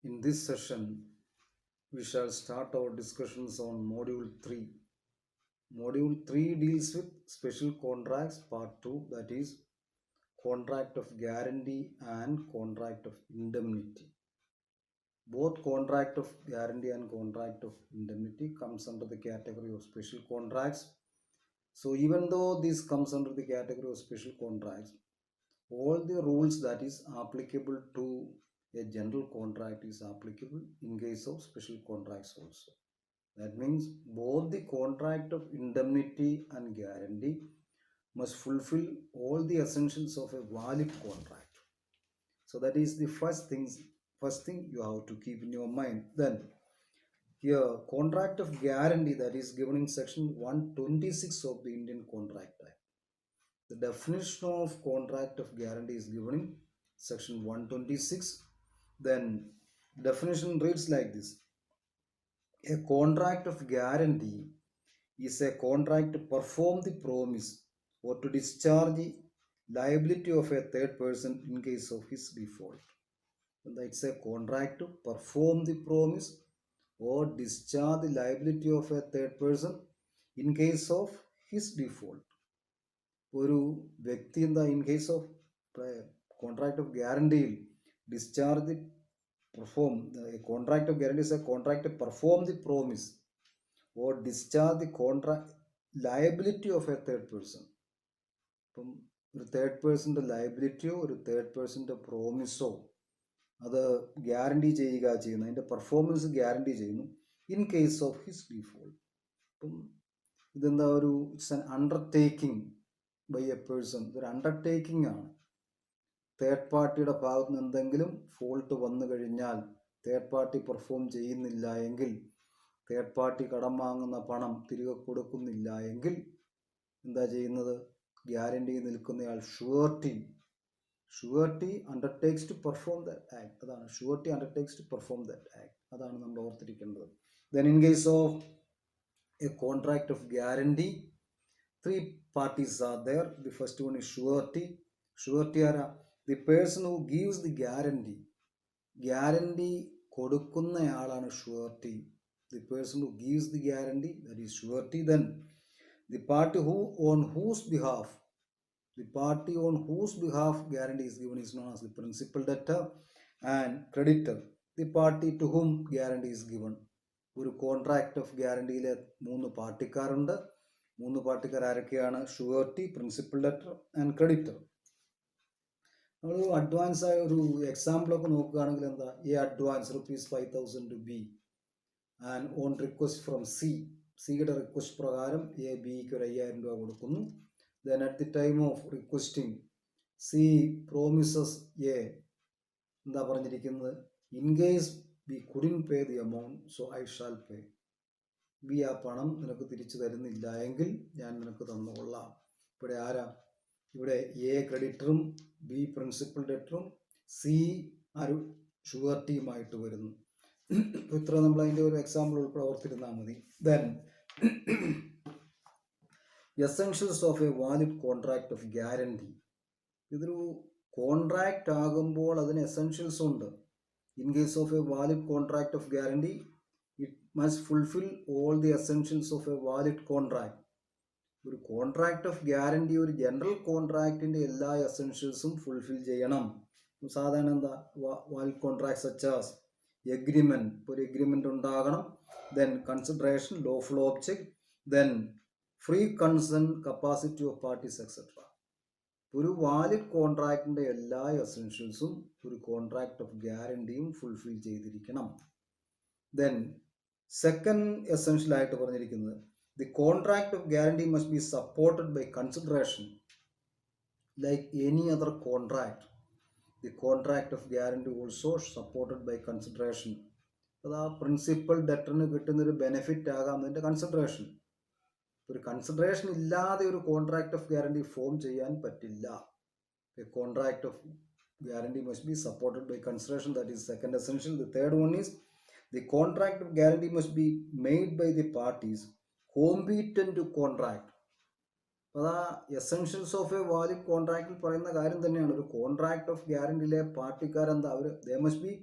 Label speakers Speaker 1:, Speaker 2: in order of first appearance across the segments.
Speaker 1: In this session, we shall start our discussions on Module 3. Module 3 deals with special contracts, part 2, that is, contract of guarantee and contract of indemnity. Both contract of guarantee and contract of indemnity comes under the category of special contracts. So even though this comes under the category of special contracts, all the rules that is applicable to a general contract is applicable in case of special contracts also. That means both the contract of indemnity and guarantee must fulfill all the essentials of a valid contract. So that is the first thing you have to keep in your mind. Then here, contract of guarantee, that is given in section 126 of the Indian Contract Act. The definition of contract of guarantee is given in section 126. Then definition reads like this: a contract of guarantee is a contract to perform the promise or to discharge the liability of a third person in case of his default. And it's a contract to perform the promise or discharge the liability of a third person in case of his default. ഒരു വ്യക്തി എന്താ in case of contract of ഗ്യാരണ്ടിയിൽ discharge perform contract of guarantee is a contract perform the promise or discharge the contract liability of a third person. ഇപ്പം ഒരു third പേഴ്സൻ്റെ ലയബിലിറ്റിയോ ഒരു third പേഴ്സൻ്റെ പ്രോമിസോ അത് ഗ്യാരണ്ടി ചെയ്യുക ചെയ്യുന്നു, അതിൻ്റെ പെർഫോമൻസ് ഗ്യാരണ്ടി ചെയ്യുന്നു in case of his default. അപ്പം ഇതെന്താ ഒരു it's an undertaking by a person. ഇതൊരു അണ്ടർടേക്കിംഗ് ആണ്. തേർഡ് പാർട്ടിയുടെ ഭാഗത്ത് നിന്ന് എന്തെങ്കിലും ഫോൾട്ട് വന്നു കഴിഞ്ഞാൽ, തേർഡ് പാർട്ടി പെർഫോം ചെയ്യുന്നില്ല എങ്കിൽ, തേർഡ് പാർട്ടി കടം വാങ്ങുന്ന പണം തിരികെ കൊടുക്കുന്നില്ല എങ്കിൽ എന്താ ചെയ്യുന്നത്? ഗ്യാരണ്ടി നിൽക്കുന്നയാൾ surety undertakes to perform that act. അതാണ് surety undertakes to perform that act. അതാണ് നമ്മൾ ഓർത്തിരിക്കേണ്ടത്. Then in case of a contract of guarantee, three parties are there. The first one is surety. Surety are the person who gives the guarantee. Guarantee കൊടുക്കുന്നയാളാണ് surety. The person who gives the guarantee, that is surety. Then the party on whose behalf guarantee is given is known as the principal debtor and creditor. The party to whom guarantee is given. ഒരു contract of ഗ്യാരണ്ടിയിലെ 3 പാർട്ടിക്കാരുണ്ട്. 3 പാർട്ടിക്കാർ ആരൊക്കെയാണ്? Surety, principal debtor and creditor. നമ്മൾ advance ആയ ഒരു എക്സാമ്പിളൊക്കെ നോക്കുകയാണെങ്കിൽ എന്താ, ഈ advance ₹5,000 to B and on request from സിയുടെ റിക്വസ്റ്റ് പ്രകാരം എ ബിക്ക് ഒരു ₹5,000 കൊടുക്കുന്നു. Then at the time of requesting C promises A എന്താ പറഞ്ഞിരിക്കുന്നത്? In case we couldn't pay the amount so I shall pay. B ആ പണം നിനക്ക് തിരിച്ചു തരുന്നില്ല എങ്കിൽ ഞാൻ നിനക്ക് തന്നുകൊള്ളാം. ഇവിടെ എ ക്രെഡിറ്ററും ബി പ്രിൻസിപ്പൽ ഡെറ്ററും സി ഒരു ഷുവർട്ടിയുമായിട്ട് വരുന്നു. ഇത്ര നമ്മൾ അതിൻ്റെ ഒരു എക്സാമ്പിൾ ഉൾപ്പെടെ ഓർത്തിരുന്നാൽ മതി. Then essentials of a valid contract of guarantee. ഇതൊരു കോൺട്രാക്റ്റ് ആകുമ്പോൾ അതിന് എസെൻഷ്യൽസ് ഉണ്ട്. In case of a valid contract of guarantee, it must fulfill all the essentials of a valid contract. ഒരു കോൺട്രാക്ട് ഓഫ് ഗ്യാരണ്ടി ഒരു general കോൺട്രാക്റ്റിൻ്റെ എല്ലാ എസെൻഷ്യൽസും fulfil ചെയ്യണം. സാധാരണ എന്താ, valid contract such as agreement, ഒരു എഗ്രിമെൻ്റ് ഉണ്ടാകണം. Then consideration, lawful object, then free consent, capacity of parties etcetera. ഒരു വാലിഡ് കോൺട്രാക്റ്റിൻ്റെ എല്ലാ എസെൻഷ്യൽസും ഒരു കോൺട്രാക്ട് ഓഫ് ഗ്യാരണ്ടിയും ഫുൾഫിൽ ചെയ്തിരിക്കണം. ദെൻ സെക്കൻഡ് എസെൻഷ്യൽ ആയിട്ട് പറഞ്ഞിരിക്കുന്നത്, the contract of guarantee must be supported by consideration like any other contract. The contract of guarantee also supported by consideration. അത് ആ പ്രിൻസിപ്പൽ ഡെറ്ററിന് കിട്ടുന്നൊരു ബെനിഫിറ്റ് ആകാം അതിൻ്റെ കൺസിഡറേഷൻ. ഒരു കൺസിഡറേഷൻ ഇല്ലാതെ ഒരു കോൺട്രാക്ട് ഓഫ് ഗ്യാരണ്ടി ഫോം ചെയ്യാൻ പറ്റില്ല. A contract of guarantee must be supported by consideration. That is second essential. The third one is the contract of guarantee must be made by the parties competent to contract. അതാ essentials of a valid കോൺട്രാക്റ്റിൽ പറയുന്ന കാര്യം തന്നെയാണ്. ഒരു contract of ഗ്യാരണ്ടിയിലെ പാർട്ടിക്കാരെന്താ, അവർ they must be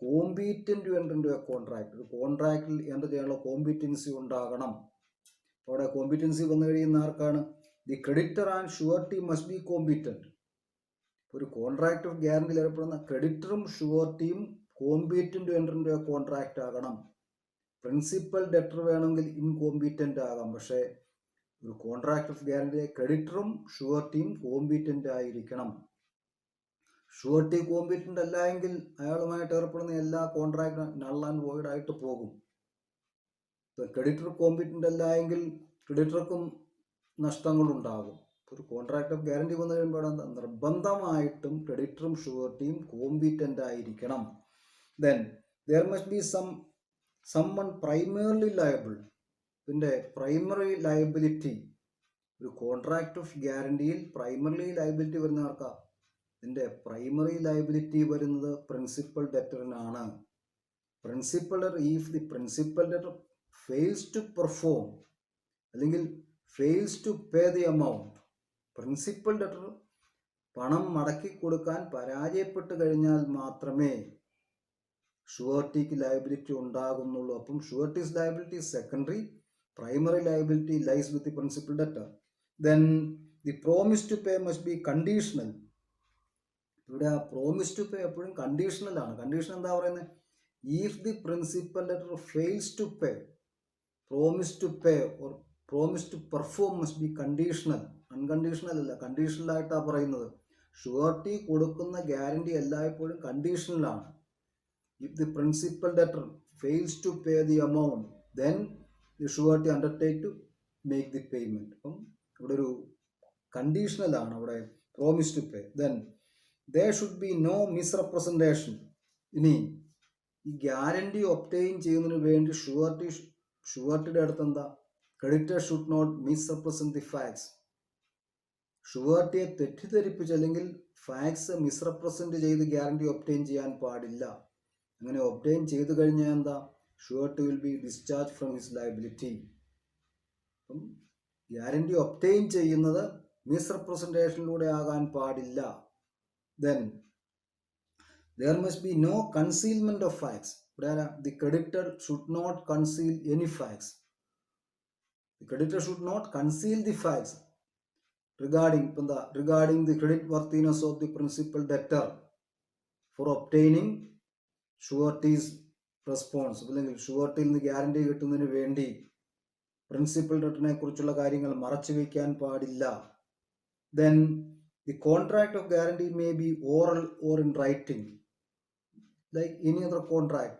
Speaker 1: competent to enter into a contract. ഒരു കോൺട്രാക്റ്റിൽ എൻ്റർ ചെയ്യാനുള്ള കോമ്പീറ്റൻസി ഉണ്ടാകണം. അവിടെ കോമ്പീറ്റൻസി വന്നു കഴിയുന്ന ആർക്കാണ്? The creditor and surety must be competent. ഒരു കോൺട്രാക്ട് ഓഫ് ഗ്യാരണ്ടിയിൽ ഏർപ്പെടുന്ന ക്രെഡിറ്ററും ഷുവർട്ടിയും competent to enter into a contract ആകണം. പ്രിൻസിപ്പൽ ഡെറ്റർ വേണമെങ്കിൽ ഇൻകോമ്പീറ്റൻ്റ് ആകാം. പക്ഷേ ഒരു കോൺട്രാക്ട് ഓഫ് ഗ്യാരണ്ടി ക്രെഡിറ്ററും ഷുവർട്ടിയും കോമ്പീറ്റൻ്റ് ആയിരിക്കണം. ഷുവർട്ടി കോമ്പീറ്റൻ്റ് അല്ല എങ്കിൽ അയാളുമായിട്ട് ഏർപ്പെടുന്ന എല്ലാ കോൺട്രാക്റ്റും നൾ ആൻഡ് വോയിഡ് ആയിട്ട് പോകും. ക്രെഡിറ്റർ കോമ്പീറ്റൻ്റ് അല്ല എങ്കിൽ ക്രെഡിറ്റർക്കും നഷ്ടങ്ങളുണ്ടാകും. ഒരു കോൺട്രാക്ട് ഓഫ് ഗ്യാരണ്ടി വന്നു കഴിയുമ്പോൾ നിർബന്ധമായിട്ടും ക്രെഡിറ്ററും ഷുവർട്ടിയും കോമ്പീറ്റൻ്റ് ആയിരിക്കണം. Then there must be someone primarily liable. ഇതിൻ്റെ പ്രൈമറി ലയബിലിറ്റി, ഒരു കോൺട്രാക്ട് ഓഫ് ഗ്യാരണ്ടിയിൽ പ്രൈമറി ലയബിലിറ്റി വരുന്ന ആർക്കാ? ഇതിൻ്റെ പ്രൈമറി ലയബിലിറ്റി വരുന്നത് പ്രിൻസിപ്പൽ ഡെറ്ററിനാണ്. Principal debtor, if the principal debtor fails to perform അല്ലെങ്കിൽ fails to pay the amount, principal debtor പണം മടക്കി കൊടുക്കാൻ പരാജയപ്പെട്ട് കഴിഞ്ഞാൽ മാത്രമേ ഷുവർട്ടിക്ക് ലയബിലിറ്റി ഉണ്ടാകുന്നുള്ളൂ. അപ്പം surety's liability secondary, primary liability lies with the principal debtor. Then the promise to pay must be conditional. ഇവിടെ ആ പ്രോമിസ് ടു പേ എപ്പോഴും കണ്ടീഷണൽ ആണ്. കണ്ടീഷൻ എന്താ പറയുന്നത്? If the principal debtor fails to pay, promise to pay or promise to perform must be conditional. Unconditional അല്ല, കണ്ടീഷണലായിട്ടാണ് പറയുന്നത്. Surety കൊടുക്കുന്ന ഗ്യാരണ്ടി എല്ലായ്പ്പോഴും കണ്ടീഷണലാണ്. If the principal debtor fails to pay the amount, then the surety undertake to make the payment. അപ്പം ഇവിടെ ഒരു കണ്ടീഷണലാണ്, അവിടെ promise to pay. Then there should be no misrepresentation. ഇനി ഈ ഗ്യാരണ്ടി ഒബ്റ്റെയിൻ ചെയ്യുന്നതിന് വേണ്ടി ഷുവർട്ടിയുടെ അടുത്ത് എന്താ? Creditor should not misrepresent the facts. ഷുവർട്ടിയെ തെറ്റിദ്ധരിപ്പിച്ച് അല്ലെങ്കിൽ ഫാക്ട്സ് മിസ്റെപ്രസെന്റ് ചെയ്ത് ഗ്യാരണ്ടി ഒബ്റ്റെയിൻ ചെയ്യാൻ പാടില്ല. അങ്ങനെ ഒബ്റ്റെയിൻ ചെയ്തു കഴിഞ്ഞാൽ എന്താ? Surety will be discharge from his liability. അപ്പം ഗ്യാരണ്ടി ഒബ്റ്റെയിൻ ചെയ്യുന്നത് മിസ്റെപ്രസെൻറ്റേഷനിലൂടെ ആകാൻ പാടില്ല. Then there must be no concealment of facts. ഇവിടെ the creditor should not conceal any facts. The creditor should not conceal the facts regarding the credit worthiness of the principal debtor for obtaining surety's responsible. അല്ലെങ്കിൽ ഷുവർട്ടിയിൽ നിന്ന് guarantee കിട്ടുന്നതിന് വേണ്ടി principal ഡെറ്ററിനെ കുറിച്ചുള്ള കാര്യങ്ങൾ മറച്ചു വയ്ക്കാൻ പാടില്ല. Then the contract of guarantee may be oral or in writing like any other contract.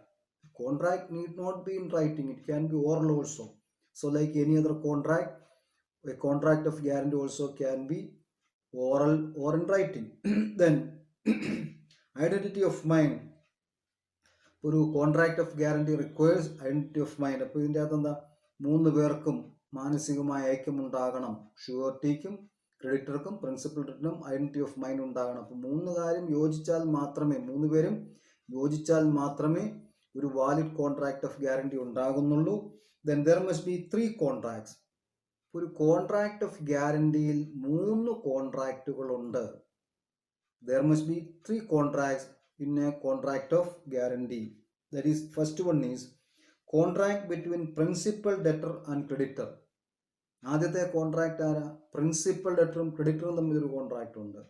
Speaker 1: Contract need not be in writing, it can be oral also. So like any other contract, a contract of guarantee also can be oral or in writing. Then identity of mind. ഒരു contract of guarantee requires identity of mind. അപ്പോൾ ഇതിൻ്റെ അകത്ത് എന്താ? 3 പേർക്കും മാനസികമായ ഐക്യമുണ്ടാകണം. ഷുവർട്ടിക്കും ക്രെഡിറ്റർക്കും principal ഡെറ്ററിനും identity of mind ഉണ്ടാകണം. അപ്പോൾ 3 കാര്യം യോജിച്ചാൽ മാത്രമേ, 3 പേരും യോജിച്ചാൽ മാത്രമേ ഒരു വാലിഡ് കോൺട്രാക്ട് ഓഫ് ഗ്യാരണ്ടി ഉണ്ടാകുന്നുള്ളൂ. Then there must be 3 contracts. ഒരു കോൺട്രാക്ട് ഓഫ് ഗ്യാരണ്ടിയിൽ 3 കോൺട്രാക്റ്റുകളുണ്ട്. There must be 3 contracts in a contract of guarantee. That is, first one is contract between principal debtor and creditor. ആദ്യത്തെ contract ആരാ? Principal ഡെറ്ററും ക്രെഡിറ്ററും തമ്മിലൊരു contract ഉണ്ട്.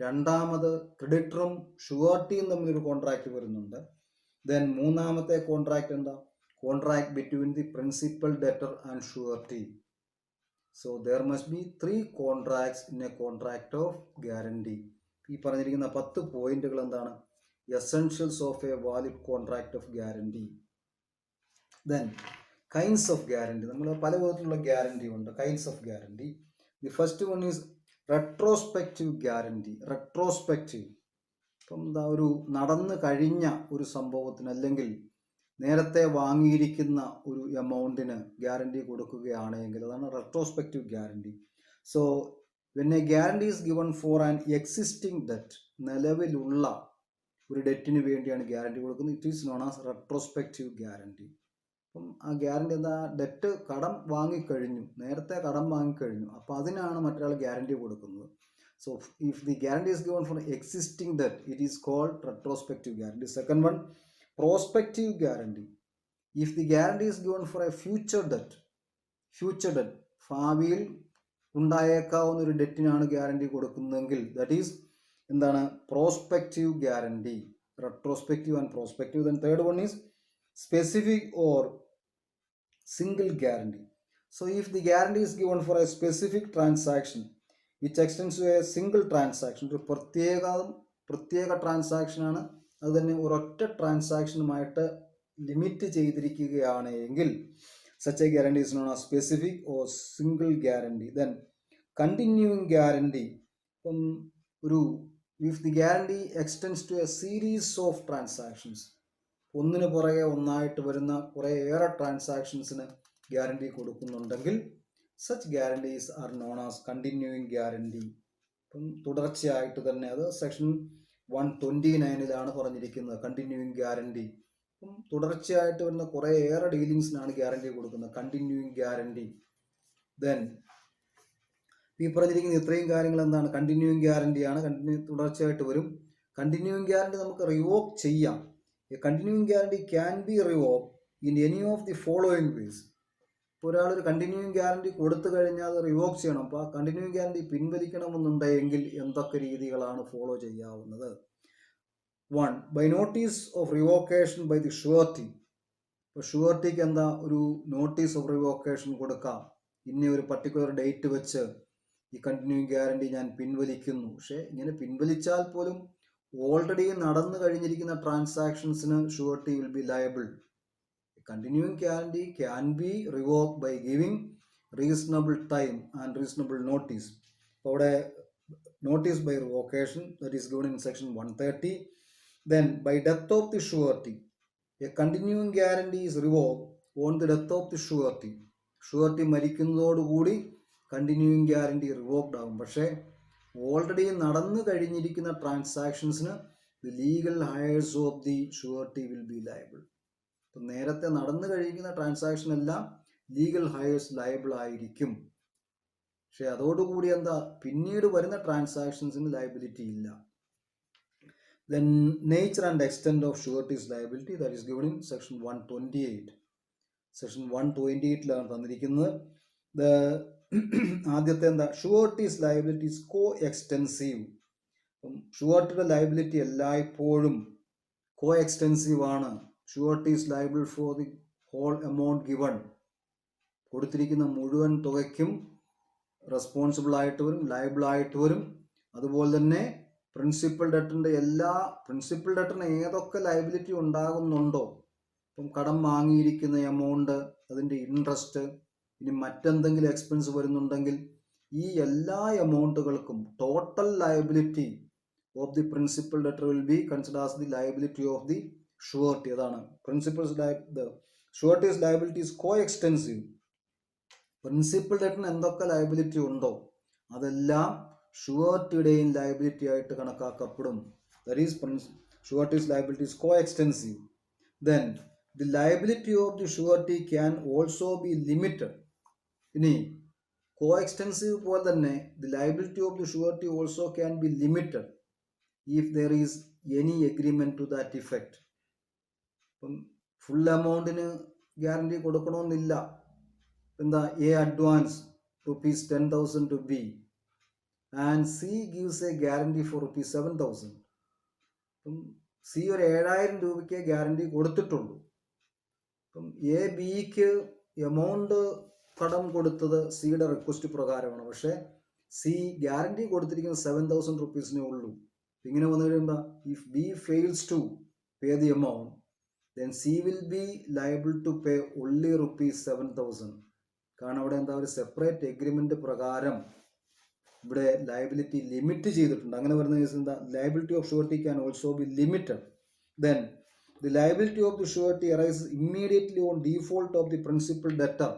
Speaker 1: രണ്ടാമത് ക്രെഡിറ്ററും ഷുവർട്ടിയും തമ്മിലൊരു കോൺട്രാക്ട് വരുന്നുണ്ട്. ദെൻ മൂന്നാമത്തെ കോൺട്രാക്ട് എന്താ? Contract between the principal debtor and surety. So there must be 3 contracts in a contract of guarantee. ഈ പറഞ്ഞിരിക്കുന്ന 10 പോയിന്റുകൾ എന്താണ്? Essentials of a valid contract of guarantee. Then kinds of guarantee. നമ്മൾ പല വിധത്തിലുള്ള ഗ്യാരണ്ടി ഉണ്ട്. Kinds of guarantee. The first one is retrospective guarantee. Retrospective, ഇപ്പം എന്താ? ഒരു നടന്നു കഴിഞ്ഞ ഒരു സംഭവത്തിന് അല്ലെങ്കിൽ നേരത്തെ വാങ്ങിയിരിക്കുന്ന ഒരു എമൗണ്ടിന് ഗ്യാരണ്ടി കൊടുക്കുകയാണെങ്കിൽ അതാണ് retrospective guarantee. So when A guarantee is given for an existing debt, നിലവിലുള്ള ഒരു ഡെറ്റിന് വേണ്ടിയാണ് ഗ്യാരണ്ടി കൊടുക്കുന്നത്. It is known as retrospective guarantee. അപ്പം ആ ഗ്യാരണ്ടി എന്താ? ഡെറ്റ് കടം വാങ്ങിക്കഴിഞ്ഞു, നേരത്തെ കടം വാങ്ങിക്കഴിഞ്ഞു, അപ്പോൾ അതിനാണ് മറ്റൊരാൾ ഗ്യാരണ്ടി കൊടുക്കുന്നത്. So if the guarantee is given for existing debt, it is called retrospective guarantee. Second one, prospective guarantee. If the guarantee is given for a future debt, ഭാവിയിൽ ഉണ്ടായേക്കാവുന്ന ഒരു ഡെറ്റിനാണ് ഗ്യാരണ്ടി കൊടുക്കുന്നതെങ്കിൽ ദാറ്റ് ഈസ് എന്താണ് prospective guarantee, retrospective and prospective. Then third one is specific or single guarantee. So if the guarantee is given for a specific transaction which extends to a single transaction, ഒരു പ്രത്യേക transaction ആണ്, അത് തന്നെ ഒരൊറ്റ ട്രാൻസാക്ഷനുമായിട്ട് limit ചെയ്തിരിക്കുകയാണ് എങ്കിൽ such a guarantee is known as specific or single guarantee. Then continuing guarantee, if the guarantee extends to a series of transactions, ഒന്നിനു പുറകെ ഒന്നായിട്ട് വരുന്ന കുറേയേറെ ട്രാൻസാക്ഷൻസിന് ഗ്യാരണ്ടി കൊടുക്കുന്നുണ്ടെങ്കിൽ such guarantees are known as continuing guarantee. അപ്പം തുടർച്ചയായിട്ട് തന്നെ, അത് സെക്ഷൻ 129 പറഞ്ഞിരിക്കുന്നത് കണ്ടിന്യൂയിങ് ഗ്യാരണ്ടി. അപ്പം തുടർച്ചയായിട്ട് വരുന്ന കുറേയേറെ ഡീലിങ്സിനാണ് ഗ്യാരണ്ടി കൊടുക്കുന്നത്, കണ്ടിന്യൂയിങ് ഗ്യാരണ്ടി. ദെൻ ഈ പറഞ്ഞിരിക്കുന്ന ഇത്രയും കാര്യങ്ങൾ എന്താണ്? കണ്ടിന്യൂയിങ് ഗ്യാരണ്ടിയാണ്, തുടർച്ചയായിട്ട് വരും. കണ്ടിന്യൂയിങ് ഗ്യാരണ്ടി നമുക്ക് റിവോക്ക് ചെയ്യാം. A continuing guarantee can be revoked in any of the following ways. ഇപ്പോൾ ഒരാളൊരു കണ്ടിന്യൂയിങ് ഗ്യാരണ്ടി കൊടുത്തു കഴിഞ്ഞാൽ അത് റിവോക്ക് ചെയ്യണം. അപ്പോൾ ആ കണ്ടിന്യൂയിങ് ഗ്യാരണ്ടി പിൻവലിക്കണമെന്നുണ്ടെങ്കിൽ എന്തൊക്കെ രീതികളാണ് follow ചെയ്യാവുന്നത്? 1. By notice of revocation by the surety. ഇപ്പോൾ ഷുവർട്ടിക്ക് എന്താ ഒരു നോട്ടീസ് ഓഫ് റിവോക്കേഷൻ കൊടുക്കാം. ഇന്ന ഒരു പർട്ടിക്കുലർ ഡേറ്റ് വെച്ച് ഈ കണ്ടിന്യൂയിങ് ഗ്യാരണ്ടി ഞാൻ പിൻവലിക്കുന്നു. പക്ഷേ ഇങ്ങനെ പിൻവലിച്ചാൽ പോലും ഓൾറെഡി നടന്നു കഴിഞ്ഞിരിക്കുന്ന ട്രാൻസാക്ഷൻസിന് surety will be liable. Continuing guarantee can be revoke by giving reasonable time and reasonable notice. അപ്പോൾ അവിടെ notice by revocation that is given in section 130. Then by death of the surety, a continuing guarantee is revoke on the death of the surety. Surety മരിക്കുന്നതോടുകൂടി continuing guarantee revoked ആകും. പക്ഷേ already നടന്നു കഴിഞ്ഞിരിക്കുന്ന ട്രാൻസാക്ഷൻസിന് the legal heirs of the surety will be liable. അപ്പം നേരത്തെ നടന്നു കഴിക്കുന്ന ട്രാൻസാക്ഷൻ എല്ലാം ലീഗൽ ഹയേഴ്സ് ലയബിൾ ആയിരിക്കും. പക്ഷെ അതോടുകൂടി എന്താ, പിന്നീട് വരുന്ന ട്രാൻസാക്ഷൻസിന് ലയബിലിറ്റി ഇല്ല. Then nature and extent of surety's liability that is given in section 128. Section 128 തന്നിരിക്കുന്നത്. ആദ്യത്തെ എന്താ, ഷുവർട്ടീസ് ലയബിലിറ്റീസ് കോ എക്സ്റ്റെൻസീവ്. ഷുവർട്ടിയുടെ ലയബിലിറ്റി എല്ലായ്പ്പോഴും കോ എക്സ്റ്റെൻസീവ് ആണ്. Surety's liable for the whole amount given. കൊടുത്തിരിക്കുന്ന മുഴുവൻ തുകയ്ക്കും റെസ്പോൺസിബിൾ ആയിട്ട് വരും, ലയബിൾ ആയിട്ട് വരും. അതുപോലെ തന്നെ പ്രിൻസിപ്പൽ ഡെറ്ററിന് ഏതൊക്കെ ലയബിലിറ്റി ഉണ്ടാകുന്നുണ്ടോ, ഇപ്പം കടം വാങ്ങിയിരിക്കുന്ന എമൗണ്ട്, അതിൻ്റെ ഇൻട്രസ്റ്റ്, ഇനി മറ്റെന്തെങ്കിലും എക്സ്പെൻസ് വരുന്നുണ്ടെങ്കിൽ ഈ എല്ലാ എമൗണ്ടുകൾക്കും total liability of the principal debtor will be consider as the liability of the surety. അതാണ് surety's liability is coextensive. Principal ഡെറ്ററിന് എന്തൊക്കെ ലയബിലിറ്റി ഉണ്ടോ അതെല്ലാം ഷുവർട്ടിയുടെയും ലയബിലിറ്റി ആയിട്ട് കണക്കാക്കപ്പെടും. That is surety's liability is coextensive. Then the liability of the surety can also be limited. ഇനി coextensive പോലെ തന്നെ the liability of the surety also can be limited if there is any agreement to that effect. ഇപ്പം full എമൗണ്ടിന് guarantee കൊടുക്കണമെന്നില്ല. എന്താ, A advance ₹10,000 to B and C gives a guarantee for ₹7,000. അപ്പം C ഒരു 7,000 രൂപയ്ക്ക് guarantee കൊടുത്തിട്ടുള്ളൂ. അപ്പം A ബിക്ക് എമൗണ്ട് കടം കൊടുത്തത് സിയുടെ റിക്വസ്റ്റ് പ്രകാരമാണ്. പക്ഷേ സി ഗ്യാരണ്ടി കൊടുത്തിരിക്കുന്നത് ₹7,000 ഉള്ളൂ. ഇങ്ങനെ വന്നു കഴിയുമ്പോൾ if B fails to pay the amount then C will be liable to pay only ₹7,000. കാരണം അവിടെ എന്താ, ഒരു സെപ്പറേറ്റ് എഗ്രിമെന്റ് പ്രകാരം ഇവിടെ ലയബിലിറ്റി ലിമിറ്റ് ചെയ്തിട്ടുണ്ട്. അങ്ങനെ വരുന്ന കേസ് എന്താ, liability of surety can also be limited. Then the liability of the surety arises immediately on default of the principal debtor.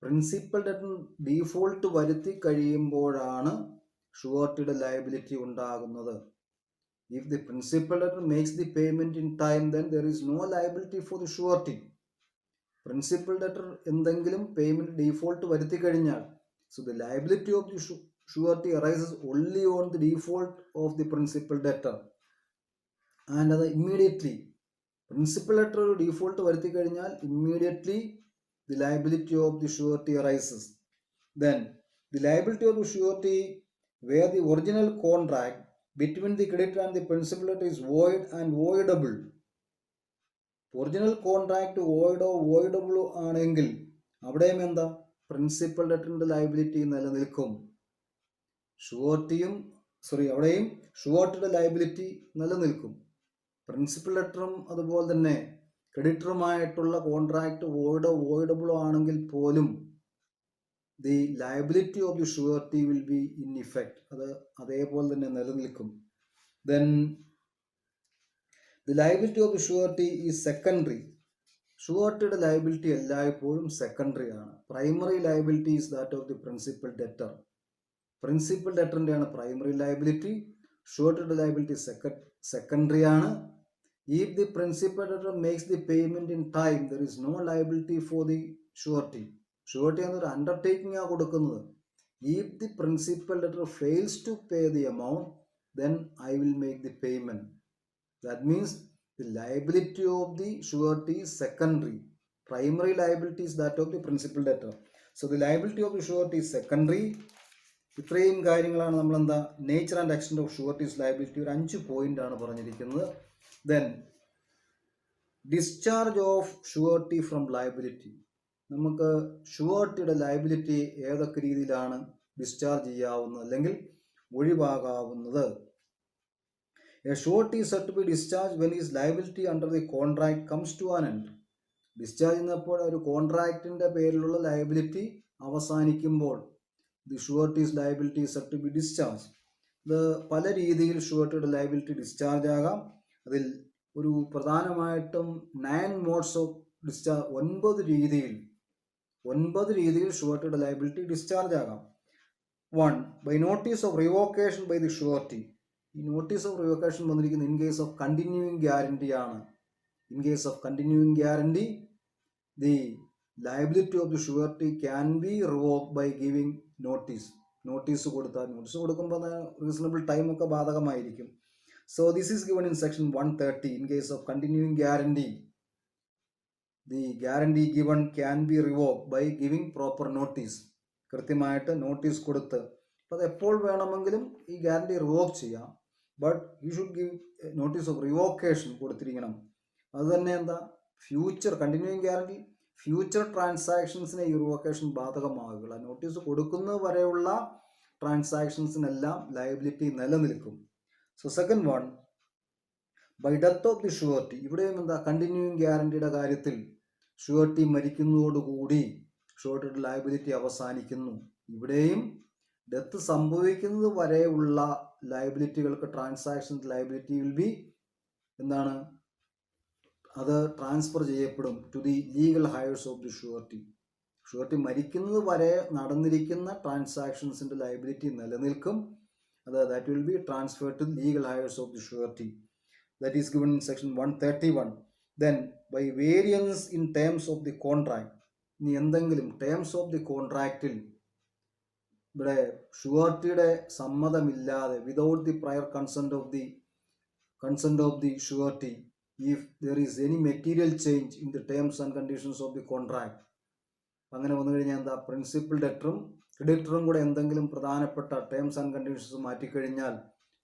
Speaker 1: Principal debtor default വരുത്തി കഴിയുമ്പോഴാണ് ഷുവർട്ടിയുടെ ലയബിലിറ്റി ഉണ്ടാകുന്നത്. If the principal debtor makes the payment in time, then there is no liability for the surety. Principal debtor എന്തെങ്കിലും payment default വരുത്തി കഴിഞ്ഞാൽ, so the liability of the surety arises only on the default of the principal debtor and അത് immediately principal debtor ഒരു default വരുത്തി കഴിഞ്ഞാൽ immediately the liability of the surety arises. Then the liability of the surety where the original contract between the creditor and the principal debtor is void and voidable. Original contract വോയിഡോ വോയിഡബിളോ ആണെങ്കിൽ അവിടെയും എന്താ, principal ലെറ്ററിൻ്റെ liability നിലനിൽക്കും. അവിടെയും ഷുവർട്ടിയുടെ liability നിലനിൽക്കും. Principal ലെറ്ററും അതുപോലെ തന്നെ ക്രെഡിറ്ററുമായിട്ടുള്ള കോൺട്രാക്ട് വോയിഡോ വോയിഡബിളോ ആണെങ്കിൽ പോലും the liability of the surety will be in effect. അത് അതേപോലെ തന്നെ നിലനിൽക്കും. Then the liability of the surety is secondary. ഷുവർട്ടിയുടെ ലയബിലിറ്റി എല്ലായ്പ്പോഴും സെക്കൻഡറി ആണ്. Primary liability is that of the principal debtor. Principal ഡെറ്ററിൻ്റെയാണ് പ്രൈമറി ലയബിലിറ്റി. ഷുവർട്ടിയുടെ ലയബിലിറ്റി സെക്കൻഡറി ആണ്. If the principal debtor makes the payment in time there is no liability for the surety. Surety എന്നൊരു undertaking ആണ് കൊടുക്കുന്നത്. If the principal debtor fails to pay the amount then I will make the payment. That means the liability of the surety is secondary. Primary liability is that of the principal debtor. So the liability of the surety is secondary. ഇത്രയും കാര്യങ്ങളാണ് നമ്മൾ എന്താ nature and extent of surety's liability ഒരു 5 point ആണ് പറഞ്ഞിരിക്കുന്നത്. Then discharge of surety from liability. നമുക്ക് ഷുവർട്ടിയുടെ liability ഏതൊക്കെ രീതിയിലാണ് ഡിസ്ചാർജ് ചെയ്യാവുന്നത് അല്ലെങ്കിൽ ഒഴിവാകാവുന്നത്? A surety is said to be discharged when his liability under the contract comes to an end. Discharge ചെയ്യുന്നപ്പോൾ ഒരു കോൺട്രാക്റ്റിന്റെ പേരിലുള്ള ലയബിലിറ്റി അവസാനിക്കുമ്പോൾ the surety's liability is said to be discharged. ഇത് പല രീതിയിൽ ഷുവർട്ടിയുടെ ലയബിലിറ്റി ഡിസ്ചാർജ് ആകാം. അതിൽ ഒരു പ്രധാനമായിട്ടും 9 മോഡ്സ് ഓഫ് ഡിസ്ചാർജ്, 9 രീതിയിൽ ഷുവർട്ടിയുടെ ലയബിലിറ്റി ഡിസ്ചാർജ് ആകാം. 1. By notice of revocation by the surety. ഈ നോട്ടീസ് ഓഫ് റിവോക്കേഷൻ വന്നിരിക്കുന്നത് in case of continuing guarantee ആണ്. In case of continuing guarantee the liability of the surety can be revoke by giving notice. Notice കൊടുക്കുമ്പോൾ reasonable time ഒക്കെ ബാധകമായിരിക്കും. So this is given in section 130. In case of continuing guarantee the guarantee given can be revoke by giving proper notice. കൃത്യമായിട്ട് notice കൊടുത്ത്, അപ്പോൾ അത് എപ്പോൾ വേണമെങ്കിലും ഈ ഗ്യാരണ്ടി റിവോക്ക് ചെയ്യാം. But you should give notice of revocation കൊടുത്തിരിക്കണം. അതുതന്നെ എന്താ, ഫ്യൂച്ചർ കണ്ടിന്യൂയിങ് ഗ്യാരണ്ടി ഫ്യൂച്ചർ ട്രാൻസാക്ഷൻസിനെ ഈ റിവോക്കേഷൻ ബാധകമാകുക. നോട്ടീസ് കൊടുക്കുന്നത് വരെയുള്ള ട്രാൻസാക്ഷൻസിനെല്ലാം ലയബിലിറ്റി നിലനിൽക്കും. So second one, by death of the surety. ഇവിടെയും എന്താ, കണ്ടിന്യൂയിങ് ഗ്യാരണ്ടിയുടെ കാര്യത്തിൽ ഷുവർട്ടി മരിക്കുന്നതോടുകൂടി ഷുവർട്ടിയുടെ ലയബിലിറ്റി അവസാനിക്കുന്നു. ഇവിടെയും ഡെത്ത് സംഭവിക്കുന്നത് വരെയുള്ള ലയബിലിറ്റികൾക്ക് ട്രാൻസാക്ഷൻ ലയബിലിറ്റി വിൽ ബി എന്താണ്, അത് ട്രാൻസ്ഫർ ചെയ്യപ്പെടും to the legal heirs of the surety. Surety മരിക്കുന്നത് വരെ നടന്നിരിക്കുന്ന ട്രാൻസാക്ഷൻസിൻ്റെ ലയബിലിറ്റി നിലനിൽക്കും. that will be transferred to legal heirs of the surety. That is given in section 131. Then by variance in terms of the contract, ഇനി എന്തെങ്കിലും terms of the കോൺട്രാക്റ്റിൽ ഇവിടെ ഷുവർട്ടിയുടെ സമ്മതമില്ലാതെ, without the prior consent of the surety, if there is any material change in the terms and conditions of the contract, അങ്ങനെ വന്നു കഴിഞ്ഞാൽ എന്താ, principal ഡെറ്ററും ക്രെഡിറ്ററും കൂടെ എന്തെങ്കിലും പ്രധാനപ്പെട്ട ടേംസ് ആൻഡ് കണ്ടീഷൻസ് മാറ്റിക്കഴിഞ്ഞാൽ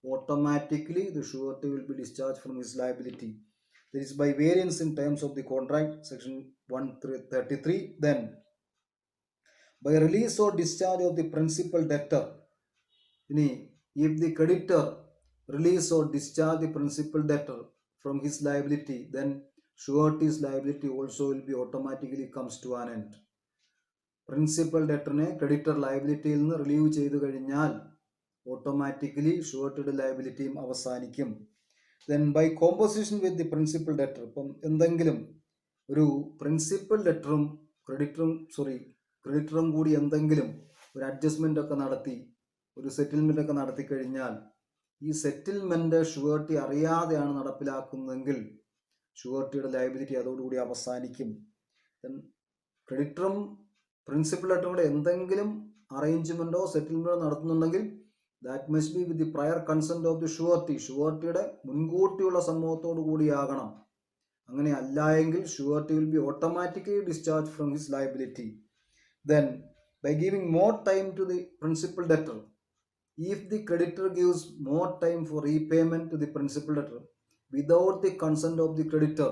Speaker 1: automatically the surety will be discharge from his liability. That is by variance in terms of the contract, section 133. Then by release or discharge of the principal debtor, if the creditor release or discharge the principal debtor from his liability, then surety's liability also will be automatically comes to an end. Principal ഡെറ്ററിനെ creditor ലയബിലിറ്റിയിൽ നിന്ന് relieve ചെയ്തു കഴിഞ്ഞാൽ automatically ഷുവർട്ടിയുടെ ലയബിലിറ്റിയും അവസാനിക്കും. Then by composition with the principal debtor, ഇപ്പം എന്തെങ്കിലും ഒരു പ്രിൻസിപ്പൽ ഡെറ്ററും ക്രെഡിറ്ററും കൂടി എന്തെങ്കിലും ഒരു അഡ്ജസ്റ്റ്മെൻ്റ് ഒക്കെ നടത്തി, ഒരു സെറ്റിൽമെൻ്റ് ഒക്കെ നടത്തി കഴിഞ്ഞാൽ, ഈ സെറ്റിൽമെൻറ്റ് ഷുവർട്ടി അറിയാതെയാണ് നടപ്പിലാക്കുന്നതെങ്കിൽ ഷുവർട്ടിയുടെ ലയബിലിറ്റി അതോടുകൂടി അവസാനിക്കും. ദെൻ ക്രെഡിറ്ററും പ്രിൻസിപ്പൽ ഡെറ്ററും കൂടെ എന്തെങ്കിലും അറേഞ്ച്മെൻറ്റോ സെറ്റിൽമെൻറ്റോ നടത്തുന്നുണ്ടെങ്കിൽ that must be with the prior consent of the surety. ഷുവർട്ടിയുടെ മുൻകൂട്ടിയുള്ള സമ്മതത്തോടു കൂടിയാകണം. അങ്ങനെ അല്ല എങ്കിൽ surety will be automatically discharged from his liability. Then by giving more time to the principal debtor, if the creditor gives more time for repayment to the principal debtor without the consent of the creditor,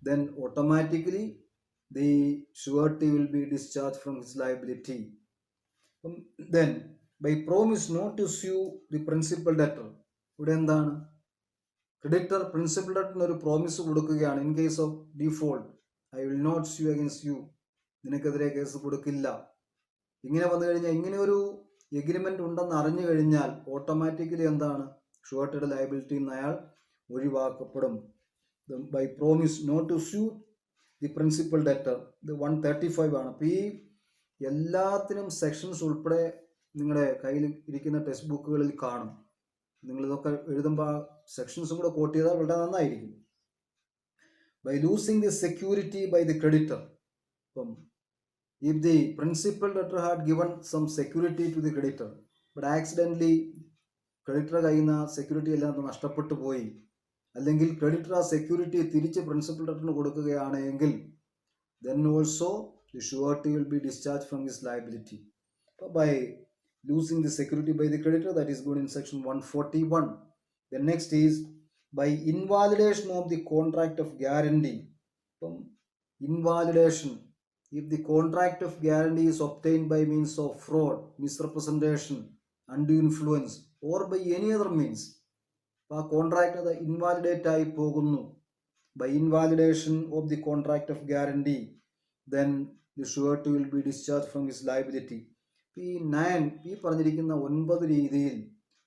Speaker 1: then automatically the surety will be discharged from his liability. Then by promise not to sue the principal debtor, ഇവിടെ എന്താണ്, creditor principal ഡെറ്ററിന് ഒരു promise കൊടുക്കുകയാണ്, in case of default I will not sue against you, നിനക്കെതിരെ case കൊടുക്കില്ല. ഇങ്ങനെ വന്നു കഴിഞ്ഞാൽ, ഇങ്ങനെ ഒരു എഗ്രിമെന്റ് ഉണ്ടെന്ന് അറിഞ്ഞു കഴിഞ്ഞാൽ ഓട്ടോമാറ്റിക്കലി എന്താണ്, ഷുവർട്ടിയുടെ ലയബിലിറ്റിയിൽ നിന്ന് അയാൾ ഒഴിവാക്കപ്പെടും. By promise not to sue the principal debtor, ഇത് 135 ആണ്. അപ്പോൾ ഈ എല്ലാത്തിനും സെക്ഷൻസ് ഉൾപ്പെടെ നിങ്ങളുടെ കയ്യിൽ ഇരിക്കുന്ന ടെക്സ്റ്റ് ബുക്കുകളിൽ കാണും. നിങ്ങളിതൊക്കെ എഴുതുമ്പോൾ സെക്ഷൻസും കൂടെ കോട്ട് ചെയ്താൽ വളരെ നന്നായിരിക്കും. By losing the security by the creditor, അപ്പം if the principal debtor had given some security to the creditor but accidentally creditor കയ്യിൽ നിന്ന് സെക്യൂരിറ്റി എല്ലാം നഷ്ടപ്പെട്ടു പോയി, അല്ലെങ്കിൽ ക്രെഡിറ്റർ ആ സെക്യൂരിറ്റി തിരിച്ച് പ്രിൻസിപ്പൽ ഡെറ്ററിന് കൊടുക്കുകയാണെങ്കിൽ then also the surety will be discharged from his liability by losing the security by the creditor, that is good in section 141. The next is by invalidation of the contract of guarantee. Invalidation, if the contract of guarantee is obtained by means of fraud, misrepresentation, undue influence or by any other means, ആ contract അത് invalidate ആയി പോകുന്നു. By invalidation of the contract of guarantee, then the surety will be discharged from his liability. ഈ പറഞ്ഞിരിക്കുന്ന 9 രീതിയിൽ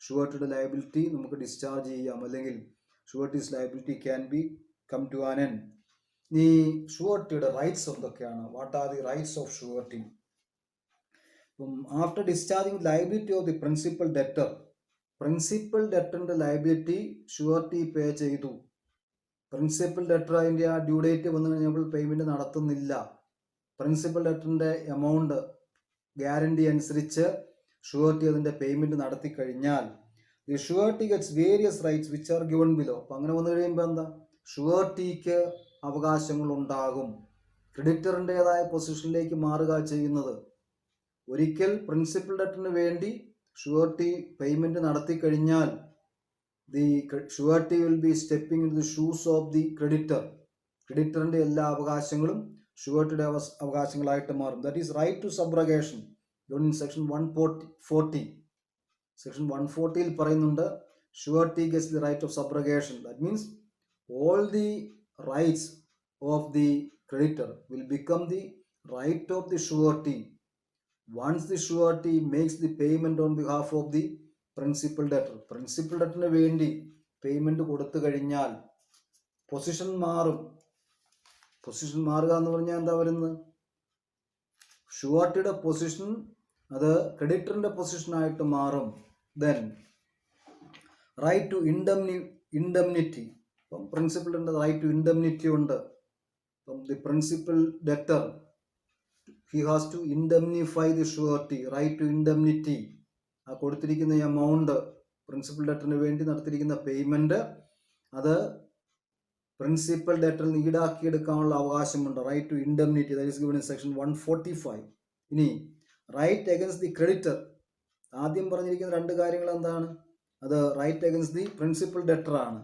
Speaker 1: ഷുവർട്ടിയുടെ liability നമുക്ക് discharge ചെയ്യാം, അല്ലെങ്കിൽ surety's liability can be come to an end. ഈ ഷുവർട്ടിയുടെ റൈറ്റ്സ് എന്തൊക്കെയാണ്? What are the rights of surety? After discharging liability of the principal debtor, principal ഡെറ്ററിന്റെ ലയബിലിറ്റി ഷുവർട്ടി പേ ചെയ്തു. പ്രിൻസിപ്പൽ ഡെറ്റർ അതിൻ്റെ ആ ഡ്യൂ ഡേറ്റ് വന്നു കഴിഞ്ഞപ്പോൾ പേയ്മെന്റ് നടത്തുന്നില്ല. പ്രിൻസിപ്പൽ ഡെറ്ററിന്റെ എമൗണ്ട് ഗ്യാരണ്ടി അനുസരിച്ച് ഷുവർട്ടി അതിന്റെ പേയ്മെന്റ് നടത്തി കഴിഞ്ഞാൽ the surety gets various rights which are given below. അപ്പം അങ്ങനെ വന്നു കഴിയുമ്പോൾ എന്താ, ഷുവർട്ടിക്ക് അവകാശങ്ങൾ ഉണ്ടാകും. ക്രെഡിറ്ററിൻ്റെതായ പൊസിഷനിലേക്ക് മാറുക ചെയ്യുന്നത്. ഒരിക്കൽ പ്രിൻസിപ്പൽ ഡെറ്ററിന് വേണ്ടി ഷുവർട്ടി പേയ്മെന്റ് നടത്തി കഴിഞ്ഞാൽ the surety will be stepping in the shoes of the creditor. ക്രെഡിറ്ററിന്റെ എല്ലാ അവകാശങ്ങളും ഷുവർട്ടിയുടെ അവകാശങ്ങളായിട്ട് മാറും. That is right to subrogation in section 140. Section 140 പറയുന്നുണ്ട് surety gets the right of subrogation. That means all the rights of the creditor will become the right of the surety once the surety makes the payment on behalf of the principal debtor. Principal ഡെറ്ററിന് വേണ്ടി payment കൊടുത്തു കഴിഞ്ഞാൽ position മാറും. Position മാറുക എന്ന് പറഞ്ഞാൽ എന്താ വരുന്നത്, ഷുവർട്ടിയുടെ പൊസിഷൻ അത് ക്രെഡിറ്ററിന്റെ പൊസിഷനായിട്ട് മാറും. Then right to indemnity. അപ്പം പ്രിൻസിപ്പലിൻ്റെ റൈറ്റ് ടു ഇൻഡംനിറ്റി ഉണ്ട്. അപ്പം the principal debtor he has to indemnify the surety, right to indemnity. ആ കൊടുത്തിരിക്കുന്ന എമൗണ്ട്, പ്രിൻസിപ്പൽ ഡെറ്ററിന് വേണ്ടി നടത്തിയിരിക്കുന്ന പേയ്മെന്റ്, അത് പ്രിൻസിപ്പൽ ഡെറ്ററിൽ നിന്ന് ഈടാക്കിയെടുക്കാനുള്ള അവകാശമുണ്ട്. Right to indemnity, that is given in section 145. ഇനി റൈറ്റ് അഗൈൻസ്റ്റ് ദി ക്രെഡിറ്റർ, ആദ്യം പറഞ്ഞിരിക്കുന്ന 2 കാര്യങ്ങൾ എന്താണ്, അത് right against the principal debtor ആണ്.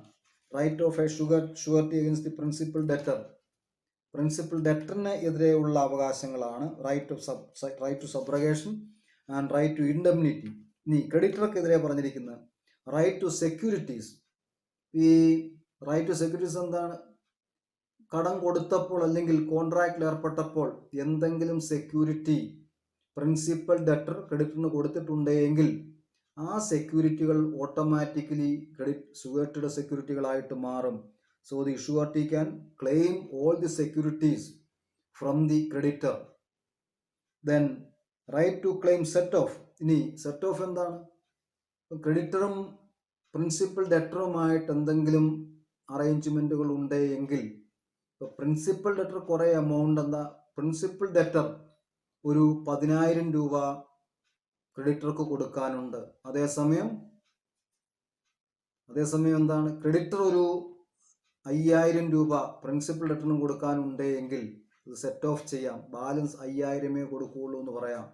Speaker 1: Right of a surety against the principal debtor, principal ഡെറ്ററിന് എതിരെയുള്ള അവകാശങ്ങളാണ് right to subrogation and right to indemnity. ഇനി ക്രെഡിറ്റർക്കെതിരെ പറഞ്ഞിരിക്കുന്നത് റൈറ്റ് ടു സെക്യൂരിറ്റീസ്. ഈ റൈറ്റ് ടു സെക്യൂരിറ്റീസ് എന്താണ്, കടം കൊടുത്തപ്പോൾ അല്ലെങ്കിൽ കോൺട്രാക്റ്റിൽ ഏർപ്പെട്ടപ്പോൾ എന്തെങ്കിലും സെക്യൂരിറ്റി പ്രിൻസിപ്പൽ ഡെറ്റർ ക്രെഡിറ്ററിന് കൊടുത്തിട്ടുണ്ടെങ്കിൽ ആ സെക്യൂരിറ്റികൾ ഓട്ടോമാറ്റിക്കലി ഷുവർട്ടിയുടെ സെക്യൂരിറ്റികളായിട്ട് മാറും. So the surety can claim all the securities from the creditor. Then right to claim set off. ഇനി സെറ്റ് ഓഫ് എന്താണ്, ക്രെഡിറ്ററും പ്രിൻസിപ്പൽ ഡെറ്ററുമായിട്ട് എന്തെങ്കിലും അറേഞ്ച്മെന്റുകൾ ഉണ്ടെങ്കിൽ, ഇപ്പോൾ പ്രിൻസിപ്പൽ ഡെറ്റർ കുറേ എമൗണ്ട്, എന്താ പ്രിൻസിപ്പൽ ഡെറ്റർ ഒരു 10,000 രൂപ ക്രെഡിറ്റർക്ക് കൊടുക്കാനുണ്ട്. അതേസമയം എന്താണ്, ക്രെഡിറ്റർ ഒരു 5000 രൂപ പ്രിൻസിപ്പൽ ഡെറ്ററിനും കൊടുക്കാനുണ്ട് എങ്കിൽ ഇത് സെറ്റ് ഓഫ് ചെയ്യാം. ബാലൻസ് 5000 കൊടുക്കുകയുള്ളൂ എന്ന് പറയാം.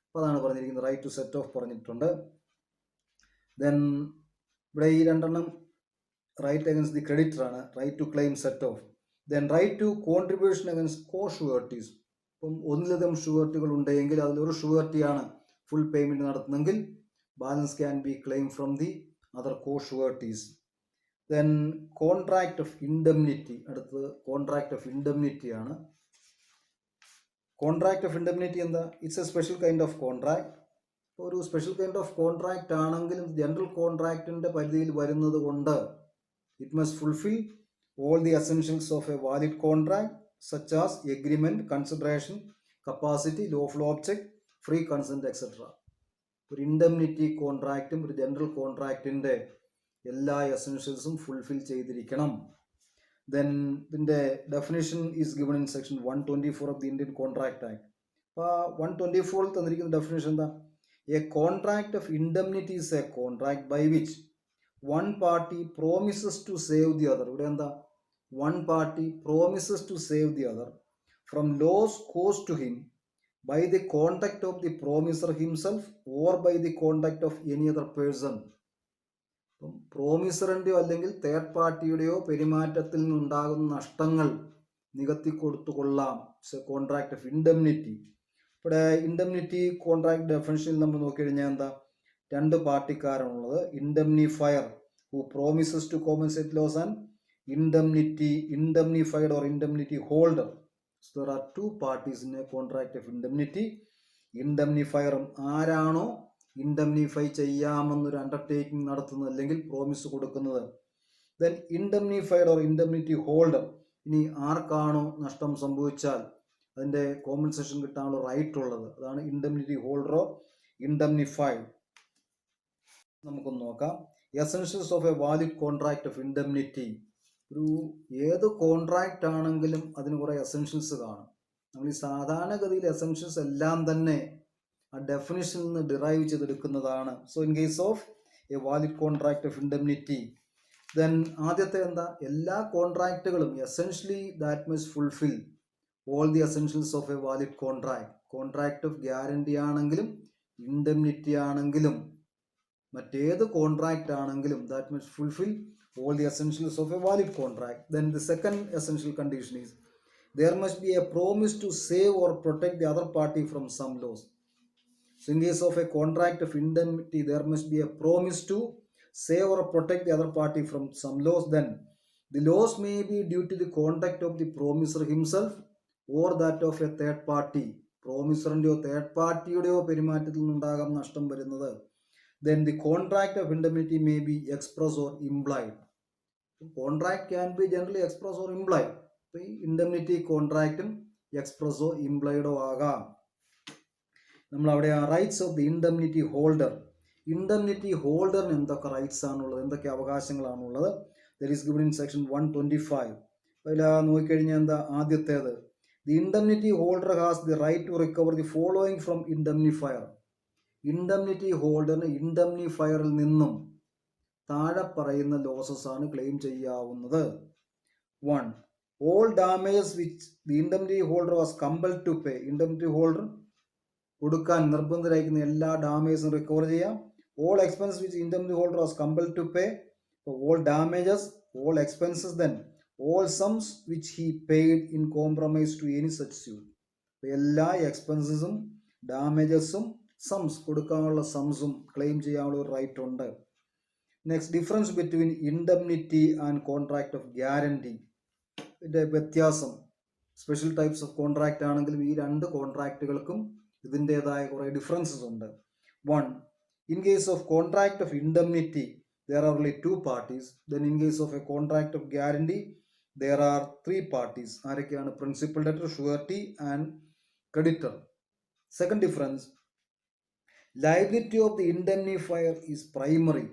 Speaker 1: അപ്പോൾ അതാണ് പറഞ്ഞിരിക്കുന്നത്. റൈറ്റ് ടു സെറ്റ് ഓഫ് പറഞ്ഞിട്ടുണ്ട്. ദെൻ ഇവിടെ ഈ രണ്ടെണ്ണം റൈറ്റ് അഗൻസ്റ്റ് ദി ക്രെഡിറ്റർ ആണ്. Right to claim set off. Then right to contribution against cosureties. ഇപ്പം ഒന്നിലധികം ഷുവർട്ടികൾ ഉണ്ടെങ്കിൽ അതിലൊരു ഷുവർട്ടിയാണ് ഫുൾ പേയ്മെൻറ്റ് നടത്തുന്നെങ്കിൽ balance can be claim from the other cosureties. Then contract of indemnity. അടുത്തത് contract of indemnity ആണ്. കോൺട്രാക്ട് ഓഫ് ഇൻഡെംനിറ്റി എന്താ? It's A special kind of contract. ഒരു സ്പെഷ്യൽ കൈൻഡ് ഓഫ് കോൺട്രാക്റ്റ് ആണെങ്കിലും general കോൺട്രാക്റ്റിൻ്റെ പരിധിയിൽ വരുന്നത് കൊണ്ട് it must fulfil all the essentials of a valid contract such as agreement, consideration, capacity, lawful object, free consent, etc. ഒരു indemnity കോൺട്രാക്റ്റും ഒരു general കോൺട്രാക്റ്റിൻ്റെ എല്ലാ എസെൻഷ്യൽസും ഫുൾഫിൽ ചെയ്തിരിക്കണം. ദെൻ ഇതിൻ്റെ definition is given in section 124 of the Indian Contract Act. അപ്പോൾ 124 തന്നിരിക്കുന്ന ഡെഫിനേഷൻ എന്താ? A contract of indemnity is a contract by which one party promises to save the other. ഇവിടെ എന്താ? One party promises to save the other from loss caused to him by the conduct of the promiser himself or by the conduct of any other person. പ്രോമിസറിൻ്റെയോ അല്ലെങ്കിൽ third പാർട്ടിയുടെയോ പെരുമാറ്റത്തിൽ നിന്നുണ്ടാകുന്ന നഷ്ടങ്ങൾ നികത്തി കൊടുത്തുകൊള്ളാം. Contract of indemnity. ഇവിടെ indemnity contract ഡെഫിനിഷനിൽ നമ്മൾ നോക്കിക്കഴിഞ്ഞാൽ എന്താ? രണ്ട് പാർട്ടിക്കാരാണുള്ളത്. Indemnifier who promises to compensate loss and indemnified or indemnity holder. So there are two parties in a contract of indemnity. Indemnifier ആരാണോ ഇൻഡെംനിഫൈ ചെയ്യാമെന്നൊരു അണ്ടർടേക്കിംഗ് നടത്തുന്നത് അല്ലെങ്കിൽ പ്രോമിസ് കൊടുക്കുന്നത്. Then indemnified or indemnity holder. ഇനി ആർക്കാണോ നഷ്ടം സംഭവിച്ചാൽ അതിൻ്റെ കോമ്പൻസേഷൻ കിട്ടാനുള്ള റൈറ്റ് ഉള്ളത്, അതാണ് ഇൻഡെംനിറ്റി ഹോൾഡർ ഓർ ഇൻഡെംനിഫൈഡ്. നമുക്കൊന്ന് നോക്കാം. Essentials of a valid contract of indemnity. ഒരു ഏത് കോൺട്രാക്റ്റ് ആണെങ്കിലും അതിന് കുറേ എസെൻഷ്യൽസ് കാണും. നമ്മൾ ഈ സാധാരണഗതിയിൽ എസെൻഷ്യൽസ് എല്ലാം തന്നെ ആ ഡെഫിനിഷനിൽ നിന്ന് ഡിറൈവ് ചെയ്തെടുക്കുന്നതാണ്. So in case of a valid contract of indemnity, then ആദ്യത്തെ എന്താ? എല്ലാ കോൺട്രാക്റ്റുകളും essentially that must fulfil all the essentials of a valid contract. Contract of guarantee ആണെങ്കിലും ഇൻഡെംനിറ്റി ആണെങ്കിലും മറ്റേത് കോൺട്രാക്റ്റ് ആണെങ്കിലും that must fulfil all the essentials of a valid contract. Then the second essential condition is there must be a promise to save or protect the other party from some loss. So in case of a contract of indemnity, there must be a promise to save or protect the other party from some loss. Then the loss may be due to the conduct of the promiser himself or that of a third party. പ്രോമിസറിൻ്റെയോ third പാർട്ടിയുടെയോ പെരുമാറ്റത്തിൽ നിന്നുണ്ടാകാം നഷ്ടം വരുന്നത്. Then the contract of indemnity may be express or implied. Contract can be generally express or implied. അപ്പോൾ ഈ indemnity കോൺട്രാക്റ്റും espresso ഇംപ്ലൈഡോ ആകാം. നമ്മളവിടെ rights of the indemnity holder. Indemnity ഹോൾഡറിന് എന്തൊക്കെ റൈറ്റ്സ് ആണുള്ളത്, എന്തൊക്കെ അവകാശങ്ങളാണുള്ളത്? That is given in section 125. അതിൽ നോക്കിക്കഴിഞ്ഞാൽ എന്താ? ആദ്യത്തേത്, the indemnity holder has the right to recover the following from indemnifier. Indemnity ഹോൾഡറിന് ഇൻഡെംനിഫയറിൽ നിന്നും താഴെ പറയുന്ന ലോസസ് ആണ് ക്ലെയിം ചെയ്യാവുന്നത്. 1. All damages which the indemnity holder was compelled to pay. Indemnity holder കൊടുക്കാൻ നിർബന്ധരായിരിക്കുന്ന എല്ലാ ഡാമേജസും റിക്കവർ ചെയ്യാം. All expenses which indemnity holder was compelled to pay. All damages, all expenses, then all sums which he paid in compromise to any such suit. എല്ലാ എക്സ്പെൻസസും ഡാമേജസും സംസ് കൊടുക്കാനുള്ള സംസും claim ചെയ്യാനുള്ള ഒരു right ഉണ്ട്. Next, difference between indemnity and contract of guarantee. ഇതിൻ്റെ വ്യത്യാസം. Special types of contract ആണെങ്കിലും ഈ രണ്ട് കോൺട്രാക്റ്റുകൾക്കും ഇതിൻ്റെതായ കുറേ ഡിഫറൻസസ് ഉണ്ട്. 1. In case of contract of indemnity, there are only two parties. Then in case of a contract of guarantee, there are three parties. ആരൊക്കെയാണ്? Principal debtor, surety and creditor. Second difference, liability of the indemnifier is primary.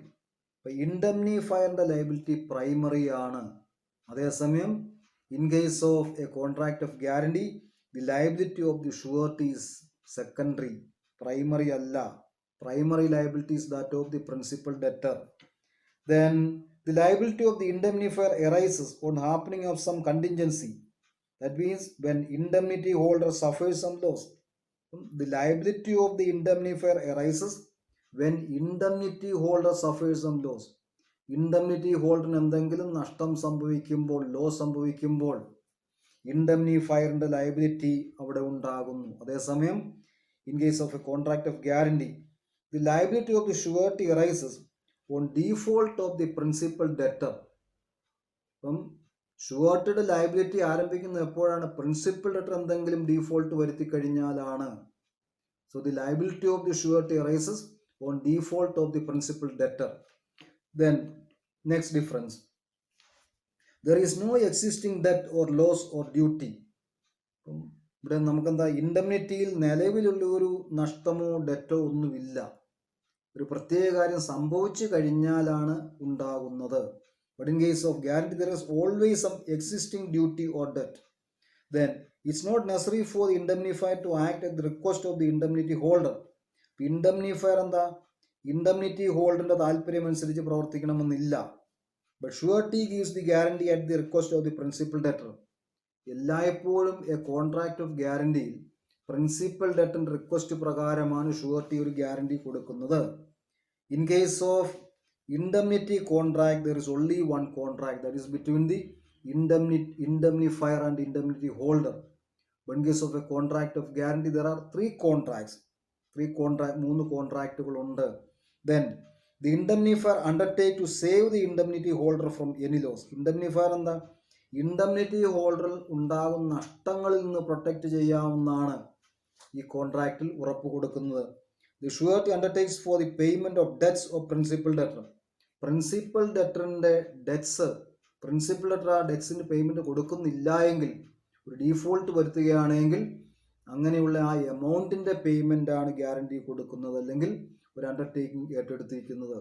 Speaker 1: ഇപ്പോൾ ഇൻഡെംനിഫയറിൻ്റെ liability primary ആണ്. അതേസമയം in case of a contract of guarantee, the liability of the surety is secondary, primary അല്ല. Primary liability is that of the principal debtor. Then The liability of the indemnifier arises on happening of some contingency. That means when indemnity holder suffers some loss. The liability of the indemnifier arises when indemnity holder suffers some loss. Indemnity ഹോൾഡറിന് എന്തെങ്കിലും നഷ്ടം സംഭവിക്കുമ്പോൾ, loss സംഭവിക്കുമ്പോൾ ഇൻഡംനിഫയറിന്റെ liability അവിടെ ഉണ്ടാകുന്നു. അതേസമയം in case of a contract of guarantee, the liability of the surety arises on default of the principal debtor. അപ്പം ഷുവർട്ടിയുടെ liability ആരംഭിക്കുന്നത് എപ്പോഴാണ്? പ്രിൻസിപ്പൽ ഡെറ്റർ എന്തെങ്കിലും ഡീഫോൾട്ട് വരുത്തി കഴിഞ്ഞാലാണ്. So the liability of the surety arises on default of the principal debtor. Then next difference, there is no existing debt or loss or duty. ഇവിടെ നമുക്കെന്താ, ഇൻഡംനിറ്റിയിൽ നിലവിലുള്ള ഒരു നഷ്ടമോ ഡെറ്റോ ഒന്നുമില്ല. ഒരു പ്രത്യേക കാര്യം സംഭവിച്ചു കഴിഞ്ഞാലാണ് ഉണ്ടാകുന്നത്. But in case of guarantee there is always some existing duty or debt. Then it's not necessary for the indemnifier to act at the request of the indemnity holder. ഇൻഡംനിഫയർ എന്താ, ഇൻഡംനിറ്റി ഹോൾഡറിന്റെ താല്പര്യം അനുസരിച്ച് പ്രവർത്തിക്കണമെന്നില്ല. But surety gives the guarantee at the request of the principal debtor. എല്ലായ്പ്പോഴും a contract of ഗ്യാരണ്ടിയിൽ principal ഡെറ്ററിന്റെ request പ്രകാരമാണ് surety ഒരു ഗ്യാരണ്ടി കൊടുക്കുന്നത്. In case of indemnity contract there is only one contract, that is between the indemnifier and indemnity holder. In case of a contract of guarantee there are മൂന്ന് കോൺട്രാക്റ്റുകളുണ്ട്. Then the indemnifier undertake to save the indemnity holder from any loss. ഇൻഡംനിഫയർ എന്താ, indemnity ഹോൾഡറിൽ ഉണ്ടാകുന്ന നഷ്ടങ്ങളിൽ നിന്ന് protect ചെയ്യാവുന്നതാണ് ഈ കോൺട്രാക്റ്റിൽ ഉറപ്പ് കൊടുക്കുന്നത്. The surety undertakes for the payment of debts of principal debtor. Principal ഡെറ്ററിന്റെ ഡെറ്റ്സ്, പ്രിൻസിപ്പൽ ഡെറ്റർ ആ ഡെറ്റ്സിന് പേയ്മെന്റ് കൊടുക്കുന്നില്ല എങ്കിൽ, ഒരു ഡീഫോൾട്ട് വരുത്തുകയാണെങ്കിൽ അങ്ങനെയുള്ള ആ എമൗണ്ടിന്റെ പേയ്മെന്റ് ആണ് ഗ്യാരണ്ടി കൊടുക്കുന്നത്, അല്ലെങ്കിൽ ഒരു അണ്ടർടേക്കിംഗ് ഏറ്റെടുത്തിരിക്കുന്നത്.